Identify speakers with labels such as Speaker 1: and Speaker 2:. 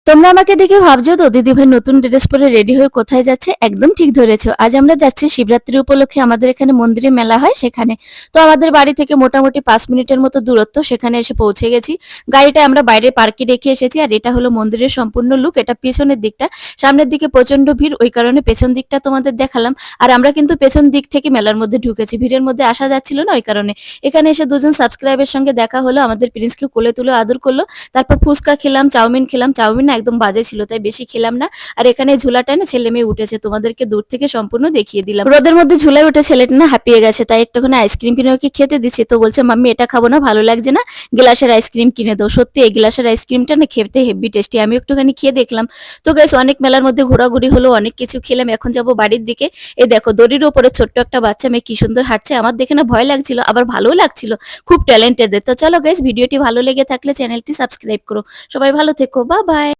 Speaker 1: তোমরা আমাকে দেখে ভাবছো তো দিদিভাই নতুন ড্রেস পরে রেডি হয়ে কোথায় যাচ্ছে। একদম ঠিক ধরেছো, আজ আমরা যাচ্ছি শিবরাত্রি উপলক্ষে আমাদের এখানে মন্দিরে মেলা হয় সেখানে। তো আমাদের বাড়ি থেকে মোটামুটি 5 মিনিটের মতো দূরত্ব, সেখানে এসে পৌঁছে গেছি। গাড়িটা আমরা বাইরে পার্কে রেখে এসেছি। আর এটা হলো মন্দিরের সম্পূর্ণ লুক। এটা পেছনের দিকটা, সামনের দিকে প্রচন্ড ভিড়, ওই কারণে পেছন দিকটা তোমাদের দেখালাম। আর আমরা কিন্তু পেছন দিক থেকে মেলার মধ্যে ঢুকেছি, ভিড়ের মধ্যে আসা যাচ্ছিল না ওই কারণে। এখানে এসে দুজন সাবস্ক্রাইবের সঙ্গে দেখা হলো, আমাদের প্রিন্সকে কোলে তুলে আদর করলো। তারপর ফুচকা খেলাম, চাউমিন খেলাম। চাউমিন না একদম বাজে ছিল, তাই বেশি খেলাম না। আর এখানে ঝুলাটায় না ছেলে মেয়ে উঠেছে, তোমাদেরকে দূর থেকে সম্পূর্ণ দেখিয়ে দিলাম। রোদের মধ্যে ঝুলায় উঠে ছেলেটা না হাঁপিয়ে গেছে, তাই একটুখানি আইসক্রিম কিনে ওকে খেতে দিচ্ছি। তো বলছে মাম্মি এটা খাবো না, ভালো লাগছে না, গ্লাসের আইসক্রিম কিনে দাও। সত্যি এই গ্লাসের আইসক্রিমটা না খেতে হেভি টেস্টি, আমি একটুখানি খেয়ে দেখলাম। তো গাইস অনেক মেলার মধ্যে ঘোরাঘুরি হলো, অনেক কিছু খেলাম। এখন যাব বাড়ির দিকে। এই দেখো দড়ির উপরে ছোট্ট একটা বাচ্চা মেয়ে কি সুন্দর হাঁটছে, আমার দেখে না ভয় লাগছিল আবার ভালোও লাগছিল। খুব ট্যালেন্টেড। তো চলো গাইস, ভিডিওটি ভালো লেগে থাকলে চ্যানেলটি সাবস্ক্রাইব করো। সবাই ভালো থেকো, বাই বাই।